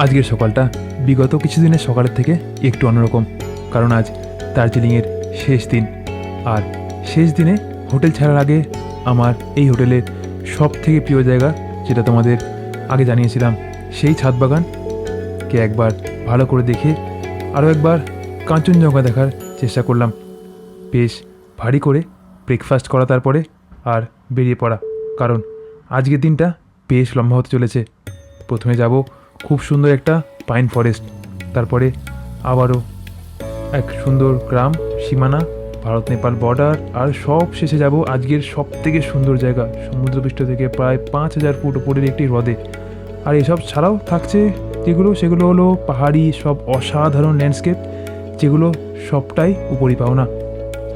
আজকের সকালটা বিগত কিছুদিনের সকালের থেকে একটু অন্যরকম, কারণ আজ দার্জিলিংয়ের শেষ দিন। আর শেষ দিনে হোটেল ছাড়ার আগে আমার এই হোটেলের সব থেকে প্রিয় জায়গা, যেটা তোমাদের আগে জানিয়েছিলাম, সেই ছাদ বাগানকে একবার ভালো করে দেখে আরও একবার কাঞ্চনজঙ্ঘা দেখার চেষ্টা করলাম। বেশ ভারী করে ব্রেকফাস্ট করা, তারপরে আর বেরিয়ে পড়া, কারণ আজকের দিনটা বেশ লম্বা হতে চলেছে। প্রথমে যাব খুব সুন্দর একটা পাইন ফরেস্ট, তারপরে আবারও এক সুন্দর গ্রাম সীমানা, ভারত নেপাল বর্ডার, আর সব শেষে যাব আজকের সব থেকে সুন্দর জায়গা, সমুদ্রপৃষ্ঠ থেকে প্রায় 5,000 ফুট উপরের একটি হ্রদে। আর এসব ছাড়াও থাকছে সেগুলো হলো পাহাড়ি সব অসাধারণ ল্যান্ডস্কেপ, যেগুলো সবটাই উপরি পাওনা।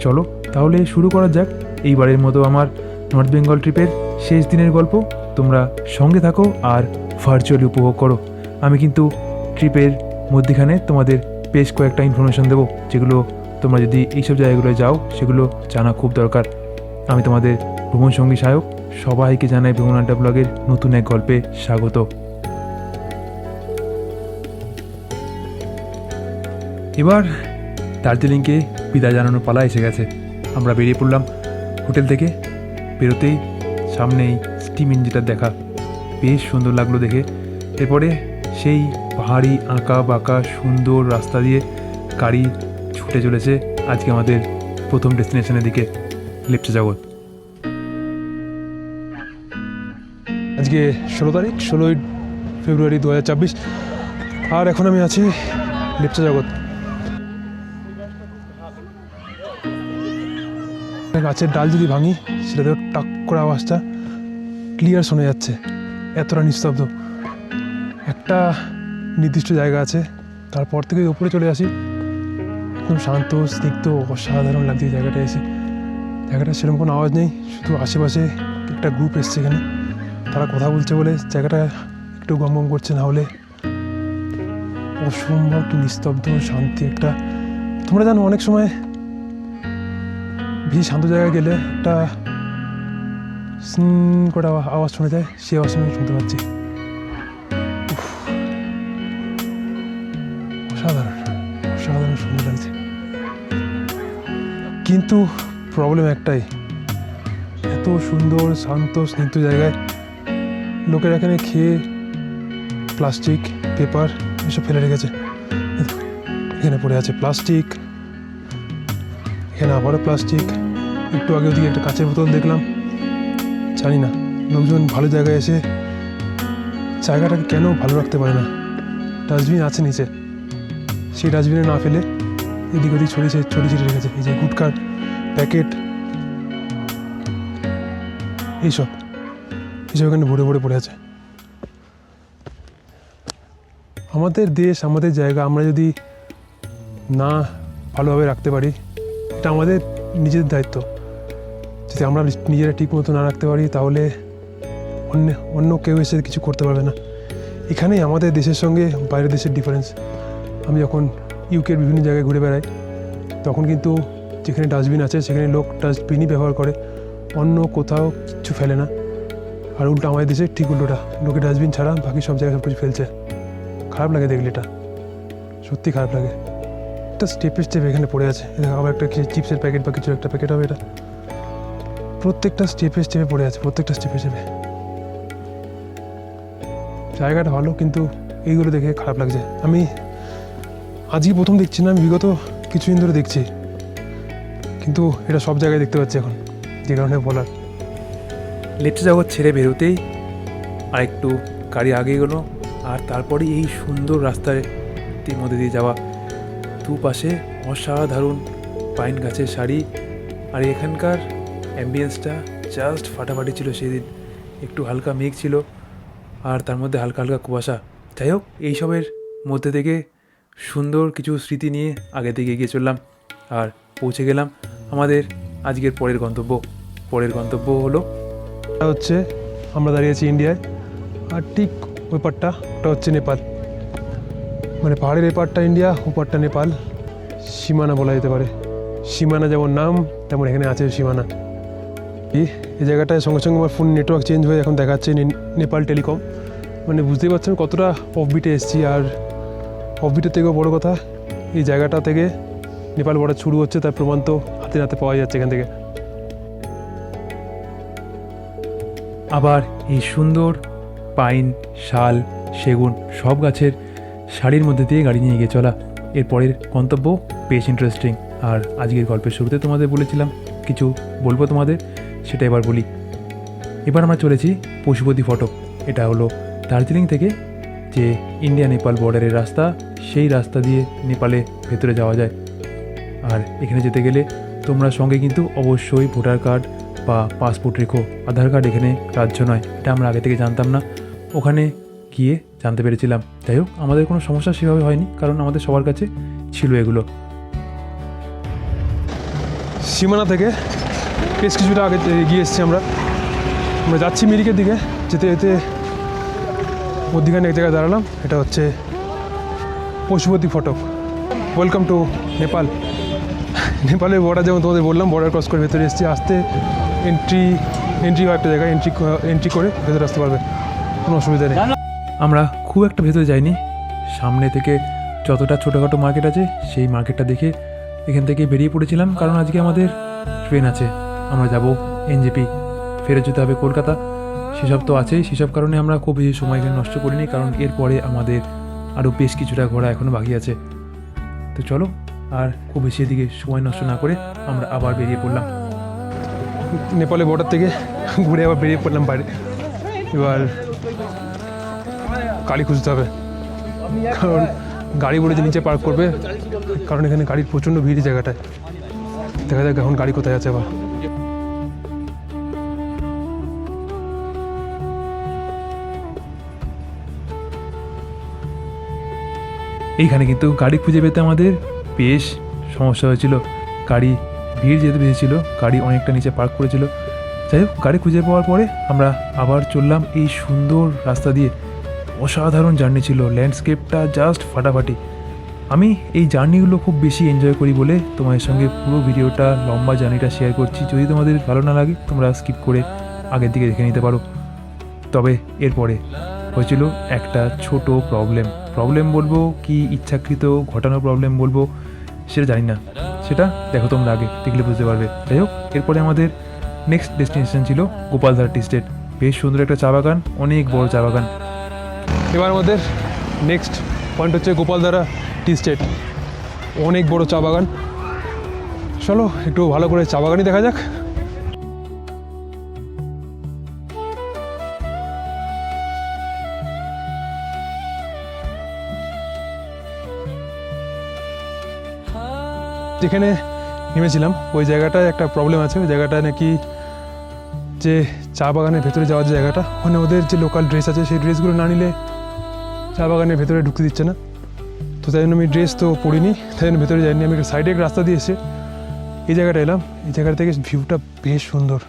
চলো তাহলে শুরু করা যাক এইবারের মতো আমার নর্থ বেঙ্গল ট্রিপের শেষ দিনের গল্প। তোমরা সঙ্গে থাকো আর ভার্চুয়ালি উপভোগ করো। আমি কিন্তু ট্রিপের মধ্যেখানে তোমাদের বেশ কয়েকটা ইনফরমেশন দেবো, যেগুলো তোমরা যদি এইসব জায়গাগুলোয় যাও সেগুলো জানা খুব দরকার। আমি তোমাদের ভ্রমণ সঙ্গী সহায়ক, সবাইকে জানাই ভ্রমণ আড্ডা ব্লগের নতুন এক গল্পে স্বাগত। এবার দার্জিলিংকে বিদায় জানানোর পালা এসে গেছে। আমরা বেরিয়ে পড়লাম হোটেল থেকে। বেরোতেই সামনেই স্টিম ইঞ্জিনটার দেখা, বেশ সুন্দর লাগলো দেখে। এরপরে সেই পাহাড়ি আঁকা বাঁকা সুন্দর রাস্তা দিয়ে গাড়ি ছুটে চলেছে আজকে আমাদের প্রথম ডেস্টিনেশনের দিকে, লেপচা জগৎ। আজকে 16 তারিখ, 16ই ফেব্রুয়ারি 2024, আর এখন আমি আছি লেপচা জগৎ। গাছের ডাল যদি ভাঙি, সেটাতেও টাক করে আওয়াজটা ক্লিয়ার শোনা যাচ্ছে, এতটা নিস্তব্ধ। একটা নির্দিষ্ট জায়গা আছে, তারপর থেকে উপরে চলে আসি, একদম শান্ত স্নিগ্ধ অসাধারণ লাগছে এই জায়গাটা এসে। জায়গাটা সেরকম কোনো আওয়াজ নেই, শুধু আশেপাশে একটা গ্রুপ এসছে এখানে, তারা কথা বলছে বলে জায়গাটা একটু গম গম করছে, না হলে অসম্ভব নিস্তব্ধ শান্তি একটা। তোমরা জানো অনেক সময় বেশি শান্ত জায়গায় গেলে একটা করে আওয়াজ শোনা যায়, সেই আওয়াজ আমি শুনতে পাচ্ছি। অসাধারণ অসাধারণ সুন্দর লাগছে, কিন্তু প্রবলেম একটাই, এত সুন্দর শান্ত স্নিগ্ধ জায়গায় লোকেরা এখানে খেয়ে প্লাস্টিক পেপার এসব ফেলে রেখেছে। এখানে পড়ে আছে প্লাস্টিক, এখানে আবারও প্লাস্টিক, একটু আগে ওদিকে একটা কাঁচের বোতল দেখলাম। জানি না লোকজন ভালো জায়গায় এসে জায়গাটাকে কেন ভালো রাখতে পারে না। ডাস্টবিন আছে নিচে, সেই ডাস্টবিনে না ফেলে এদিক ওদিক ছড়িয়ে ছিটিয়ে রেখেছে। এই যে গুটকার প্যাকেট, এইসব এখানে ভরে ভরে পড়ে আছে। আমাদের দেশ, আমাদের জায়গা আমরা যদি না ভালোভাবে রাখতে পারি, এটা আমাদের নিজের দায়িত্ব। যদি আমরা নিজেরা ঠিক মতো না রাখতে পারি, তাহলে অন্য কেউ এসে কিছু করতে পারবে না। এখানেই আমাদের দেশের সঙ্গে বাইরের দেশের ডিফারেন্স। আমি যখন ইউকের বিভিন্ন জায়গায় ঘুরে বেড়াই, তখন কিন্তু যেখানে ডাস্টবিন আছে সেখানে লোক ডাস্টবিনই ব্যবহার করে, অন্য কোথাও কিচ্ছু ফেলে না। আর উল্টো আমাদের দেশে ঠিক উল্টোটা, লোকে ডাস্টবিন ছাড়া বাকি সব জায়গায় সব কিছু ফেলছে। খারাপ লাগে দেখলে, এটা সত্যি খারাপ লাগে। একটা স্টেপে এখানে পড়ে আছে, আবার একটা চিপসের প্যাকেট বা কিছু একটা প্যাকেট হবে, এটা প্রত্যেকটা স্টেপে পড়ে আছে, প্রত্যেকটা স্টেপে। জায়গাটা ভালো, কিন্তু এইগুলো দেখে খারাপ লাগছে। আমি আজই প্রথম দেখছি না, আমি বিগত কিছুদিন ধরে দেখছি, কিন্তু এটা সব জায়গায় দেখতে পাচ্ছি এখন, যে কারণে বলার। লেপচা জগৎ ছেড়ে বেরোতেই আরেকটু গাড়ি আগে গেলো, আর তারপরে এই সুন্দর রাস্তার মধ্যে দিয়ে যাওয়া, দুপাশে অসাধারণ পাইন গাছের সারি। আর এখানকার অ্যাম্বিয়েন্সটা জাস্ট ফাটাফাটি ছিল সেদিন। একটু হালকা মেঘ ছিল, আর তার মধ্যে হালকা হালকা কুয়াশা। যাই হোক, এইসবের মধ্যে থেকে সুন্দর কিছু স্মৃতি নিয়ে আগে থেকে এগিয়ে চললাম, আর পৌঁছে গেলাম আমাদের আজকের পরের গন্তব্য হলো, এটা হচ্ছে আমরা দাঁড়িয়ে আছি ইন্ডিয়ায়, আর ঠিক ওই পারটা ওটা হচ্ছে নেপাল। মানে পাহাড়ের এই পারটা ইন্ডিয়া, ওপারটা নেপাল। সীমানা বলা যেতে পারে। সীমানা যেমন নাম, তেমন এখানে আছে সীমানা। এই জায়গাটায় সঙ্গে সঙ্গে আমার ফোন নেটওয়ার্ক চেঞ্জ হয়ে এখন দেখাচ্ছে নেপাল টেলিকম। মানে বুঝতেই পারছেন কতটা অফবিটে এসেছি। আর অফবিটের থেকেও বড় কথা, এই জায়গাটা থেকে নেপাল বর্ডার শুরু হচ্ছে, তার প্রমাণ তো হাতে নাতে পাওয়া যাচ্ছে এখান থেকে। আবার এই সুন্দর পাইন, শাল, সেগুন সব গাছের শাড়ির মধ্যে দিয়ে গাড়ি নিয়ে গিয়ে চলা। এরপরের গন্তব্য বেশ ইন্টারেস্টিং। আর আজকের গল্পের শুরুতে তোমাদের বলেছিলাম কিছু বলবো তোমাদের, সেটা এবার বলি। এবার আমরা চলেছি পশুপতি ফটক। এটা হলো দার্জিলিং থেকে যে ইন্ডিয়া নেপাল বর্ডারের রাস্তা, সেই রাস্তা দিয়ে নেপালে ভেতরে যাওয়া যায়। আর এখানে যেতে গেলে তোমরা সঙ্গে কিন্তু অবশ্যই ভোটার কার্ড বা পাসপোর্ট রেখো। আধার কার্ড এখানে গ্রাহ্য নয়, এটা আমরা আগে থেকে জানতাম না, ওখানে গিয়ে জানতে পেরেছিলাম। যাই হোক, আমাদের কোনো সমস্যা সেভাবে হয়নি, কারণ আমাদের সবার কাছে ছিল এগুলো। সীমানা থেকে বেশ কিছুটা আগে এগিয়ে এসেছি আমরা যাচ্ছি মিরিকের দিকে। যেতে যেতে মধ্যিখানে এক জায়গায় দাঁড়ালাম, এটা হচ্ছে পশুপতি ফটক। Welcome to Nepal. নেপালের বর্ডার, যেমন তোমাদের বললাম, বর্ডার ক্রস করে ভেতরে এসেছি। আসতে এন্ট্রি হয় একটা জায়গায়, এন্ট্রি করে ভেতরে আসতে পারবে, কোনো অসুবিধা নেই। আমরা খুব একটা ভেতরে যাইনি, সামনে থেকে যতটা ছোটোখাটো মার্কেট আছে সেই মার্কেটটা দেখে এখান থেকে বেরিয়ে পড়েছিলাম। কারণ আজকে আমাদের ট্রেন আছে, আমরা যাব এনজেপি, ফেরত যেতে হবে কলকাতা। সেসব তো আছেই, সেসব কারণে আমরা খুব বেশি সময় এখানে নষ্ট করিনি, কারণ এরপরে আমাদের আরও বেশ কিছুটা ঘোরা এখনও বাকি আছে। তো চলো, আর খুব বেশি এদিকে সময় নষ্ট না করে আমরা আবার বেরিয়ে পড়লাম। নেপালের বর্ডার থেকে ঘুরে আবার বেরিয়ে পড়লাম বাইরে। এবার গাড়ি খুঁজতে হবে, কারণ গাড়ি বলে যে নিচে পার্ক করবে, কারণ এখানে গাড়ির প্রচণ্ড ভিড় জায়গাটায়। দেখা যাক এখন গাড়ি কোথায় আছে। আবার এইখানে কিন্তু গাড়ি খুঁজে পেতে আমাদের বেশ সমস্যা হয়েছিল। গাড়ি ভিড় যেহেতু বেশি ছিল, গাড়ি অনেকটা নিচে পার্ক করেছিল। যাই হোক, গাড়ি খুঁজে পাওয়ার পরে আমরা আবার চললাম এই সুন্দর রাস্তা দিয়ে। অসাধারণ জার্নি ছিল, ল্যান্ডস্কেপটা জাস্ট ফাটাফাটি। আমি এই জার্নিগুলো খুব বেশি এনজয় করি বলে তোমাদের সঙ্গে পুরো ভিডিওটা, লম্বা জার্নিটা শেয়ার করছি। যদি তোমাদের ভালো না লাগে তোমরা স্কিপ করে আগের দিকে দেখে নিতে পারো। তবে এরপরে হয়েছিল একটা ছোট প্রবলেম বলবো কি ইচ্ছাকৃত ঘটানো প্রবলেম বলবো সেটা জানি না, সেটা দেখো তোমরা, আগে দেখলে বুঝতে পারবে। যাই হোক, এরপরে আমাদের নেক্সট ডেস্টিনেশন ছিল গোপালধার টি স্টেট। বেশ সুন্দর একটা চা বাগান, অনেক বড় চা বাগান। এবার আমাদের নেক্সট পয়েন্ট হচ্ছে গোপালধারা টি স্টেট, অনেক বড় চা বাগান। চলো একটু ভালো করে চা বাগানই দেখা যাক। যেখানে নেমেছিলাম ওই জায়গাটায় একটা প্রবলেম আছে। ওই জায়গাটায় নাকি যে চা বাগানের ভেতরে যাওয়ার যে জায়গাটা, ওখানে ওদের যে লোকাল ড্রেস আছে সেই ড্রেসগুলো না নিলে চা বাগানের ভেতরে ঢুকতে দিচ্ছে না। তো তাই জন্য আমি ড্রেস তো পরিনি, তাই জন্য ভেতরে যাইনি। আমি একটা সাইডে একটা রাস্তা দিয়ে এসে এই জায়গাটা এলাম। এই জায়গাটা থেকে ভিউটা বেশ সুন্দর।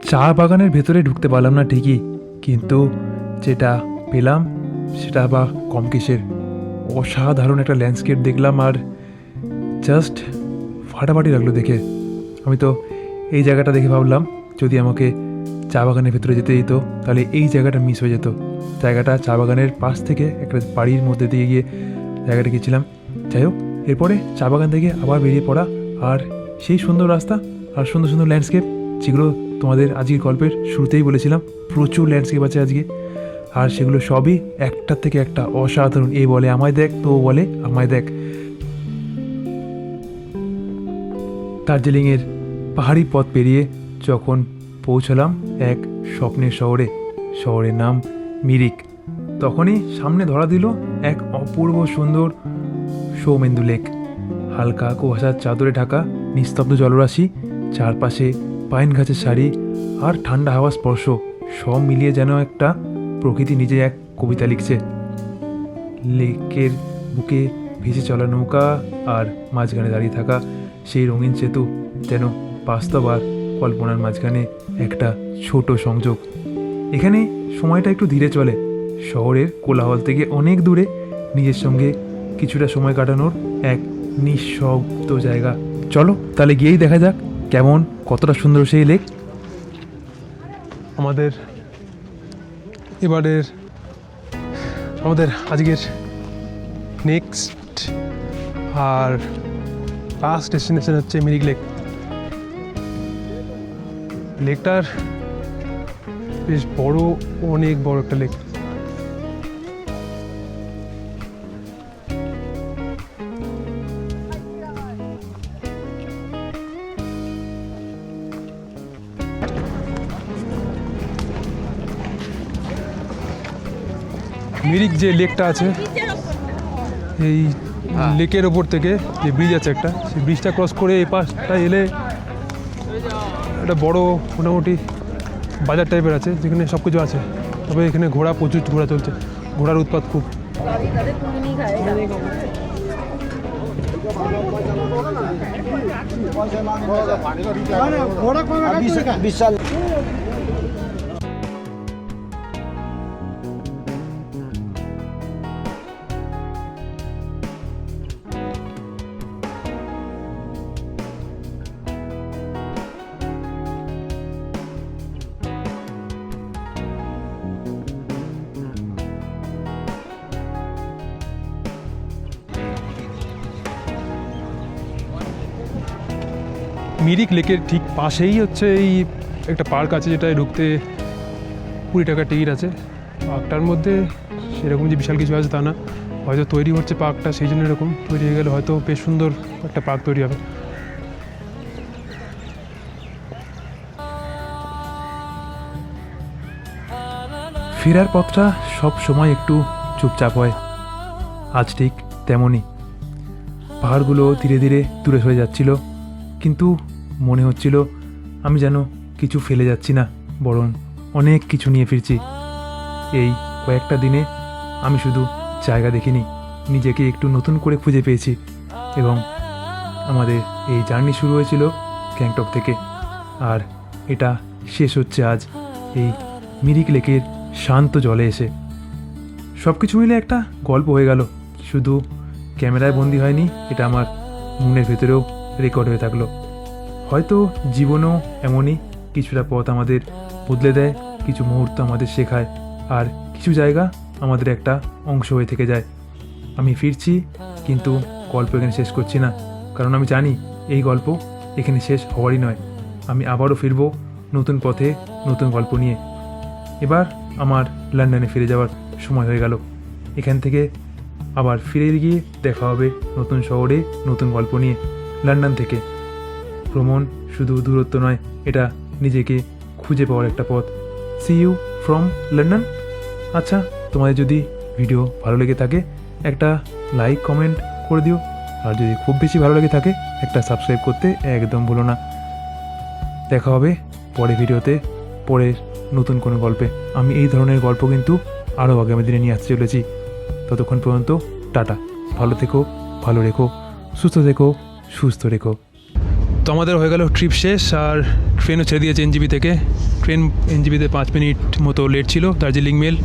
চা বাগানের ভেতরে ঢুকতে পারলাম না ঠিকই, কিন্তু যেটা পেলাম সেটা বা কম কিসের। অসাধারণ একটা ল্যান্ডস্কেপ দেখলাম, আর জাস্ট ফাটাফাটি লাগলো দেখে। আমি তো এই জায়গাটা দেখে ভাবলাম যদি আমাকে চা বাগানের ভেতরে যেতে দিত তাহলে এই জায়গাটা মিস হয়ে যেত। জায়গাটা চা বাগানের পাশ থেকে একটা বাড়ির মধ্যে দিয়ে গিয়ে জায়গাটা গেছিলাম। যাই হোক, এরপরে চা বাগান থেকে আবার বেরিয়ে পড়া, আর সেই সুন্দর রাস্তা আর সুন্দর সুন্দর ল্যান্ডস্কেপ, যেগুলো তোমাদের আজকের গল্পের শুরুতেই বলেছিলাম। প্রচুর ল্যান্ডস্কেপ আছে আজকে, আর সেগুলো সবই একটার থেকে একটা অসাধারণ। এই বলে আমায় দেখ, তো বলে আমায় দেখ। দার্জিলিংয়ের পাহাড়ি পথ পেরিয়ে যখন পৌঁছলাম এক স্বপ্নের শহরের নাম মিরিক, তখনই সামনে ধরা দিল এক অপূর্ব সুন্দর সৌমেন্দু লেক। হালকা কুয়াশার চাদরে ঢাকা নিস্তব্ধ জলরাশি, চারপাশে পাইন গাছের সারি আর ঠান্ডা হাওয়া স্পর্শ, সব মিলিয়ে যেন একটা প্রকৃতি নিজে এক কবিতা লিখছে। লেকের বুকে ভেসে চলা নৌকা আর মাঝখানে দাঁড়িয়ে থাকা সেই রঙিন সেতু যেন বাস্তব আর কল্পনার মাঝখানে একটা ছোট সংযোগ। এখানে সময়টা একটু ধীরে চলে, শহরের কোলাহল থেকে অনেক দূরে নিজের সঙ্গে কিছুটা সময় কাটানোর এক নিঃশব্দ জায়গা। চলো তাহলে গিয়েই দেখা যাক কেমন, কতটা সুন্দর সেই লেক। আমাদের আজকের নেক্সট আর লাস্ট ডেস্টিনেশন হচ্ছে মিরিক লেক। লেকটার বেশ বড়, অনেক বড় একটা লেক। মিরিক যে লেকটা আছে, এই লেকের ওপর থেকে যে ব্রিজ আছে একটা, সেই ব্রিজটা ক্রস করে এই পাশটা এলে একটা বড় মোটামুটি বাজার টাইপের আছে, যেখানে সব কিছু আছে। তবে এখানে প্রচুর ঘোড়া চলছে, ঘোড়ার উৎপাত খুব। বিশাল মিরিক লেকের ঠিক পাশেই হচ্ছে এই একটা পার্ক আছে, যেটায় ঢুকতে 20 টাকা টিকিট আছে। পার্কটার মধ্যে সেরকম যে বিশাল কিছু আছে তা না, হয়তো তৈরি হচ্ছে পার্কটা, সেই জন্য এরকম তৈরি হয়ে গেলে হয়তো বেশ সুন্দর একটা পার্ক তৈরি হবে। ফেরার পথটা সব সময় একটু চুপচাপ হয়, আজ ঠিক তেমনই। পাহাড়গুলো ধীরে ধীরে দূরে সরে যাচ্ছিল, কিন্তু মনে হচ্ছিল আমি যেন কিছু ফেলে যাচ্ছি না, বরং অনেক কিছু নিয়ে ফিরছি। এই কয়েকটা দিনে আমি শুধু জায়গা দেখিনি, নিজেকে একটু নতুন করে খুঁজে পেয়েছি। এবং আমাদের এই জার্নি শুরু হয়েছিল গ্যাংটক থেকে, আর এটা শেষ হচ্ছে আজ এই মিরিক লেকের শান্ত জলে এসে। সব কিছু মিলে একটা গল্প হয়ে গেল, শুধু ক্যামেরায় বন্দি হয়নি, এটা আমার মনের ভেতরেও রেকর্ড হয়ে থাকলো। হয়তো জীবনেও এমনই কিছুটা পথ আমাদের বদলে দেয়, কিছু মুহূর্ত আমাদের শেখায়, আর কিছু জায়গা আমাদের একটা অংশ হয়ে থেকে যায়। আমি ফিরছি, কিন্তু গল্প এখানে শেষ করছি না, কারণ আমি জানি এই গল্প এখানে শেষ হওয়ারই নয়। আমি আবারও ফিরব নতুন পথে, নতুন গল্প নিয়ে। এবার আমার লন্ডনে ফিরে যাওয়ার সময় হয়ে গেল। এখান থেকে আবার ফিরে গিয়ে দেখা হবে নতুন শহরে, নতুন গল্প নিয়ে। লন্ডন থেকে ভ্রমণ শুধু দূরত্ব নয়, এটা নিজেকে খুঁজে পাওয়ার একটা পথ। See you from London. আচ্ছা, তোমাদের যদি ভিডিও ভালো লেগে থাকে একটা লাইক কমেন্ট করে দিও, আর যদি খুব বেশি ভালো লেগে থাকে একটা সাবস্ক্রাইব করতে একদম ভুলো না। দেখা হবে পরের ভিডিওতে, পরের নতুন কোনো গল্পে। আমি এই ধরনের গল্প কিন্তু আরও আগামী দিনে নিয়ে আসতে চলেছি। ততক্ষণ পর্যন্ত টাটা, ভালো থেকো, ভালো রেখো, সুস্থ থেকো, সুস্থ রেখো। তো আমাদের হয়ে গেল ট্রিপ শেষ, আর ট্রেনও ছেড়ে দিয়েছে এনজিবি থেকে। ট্রেন এনজিবিতে 5 মিনিট মতো লেট ছিল। দার্জিলিং মেল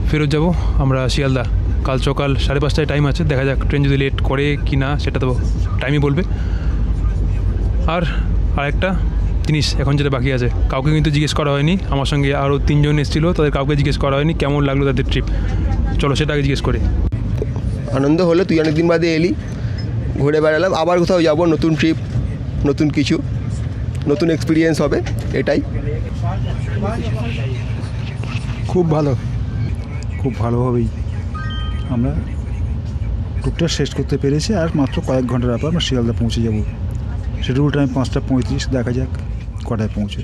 ফেরত যাব আমরা শিয়ালদা। কাল সকাল 5:30টায় টাইম আছে, দেখা যাক ট্রেন যদি লেট করে কি না, সেটা তো টাইমই বলবে। আর আরেকটা জিনিস এখন যেটা বাকি আছে, কাউকে কিন্তু জিজ্ঞেস করা হয়নি। আমার সঙ্গে আরও 3 জন এসেছিলো, তাদের কাউকে জিজ্ঞেস করা হয়নি কেমন লাগলো তাদের ট্রিপ। চলো সেটা আগে জিজ্ঞেস করে। আনন্দ হলো, তুই অনেকদিন বাদে এলি, ঘুরে বেড়ালাম, আবার কোথাও যাব, নতুন ট্রিপ, নতুন কিছু, নতুন এক্সপিরিয়েন্স হবে, এটাই। খুব ভালো, খুব ভালোভাবেই আমরা টুকটা শেষ করতে পেরেছি। আর মাত্র কয়েক ঘন্টার ব্যাপার আমরা শিয়ালদা পৌঁছে যাব। শিডিউল টাইম 5:35, দেখা যাক কটায় পৌঁছে।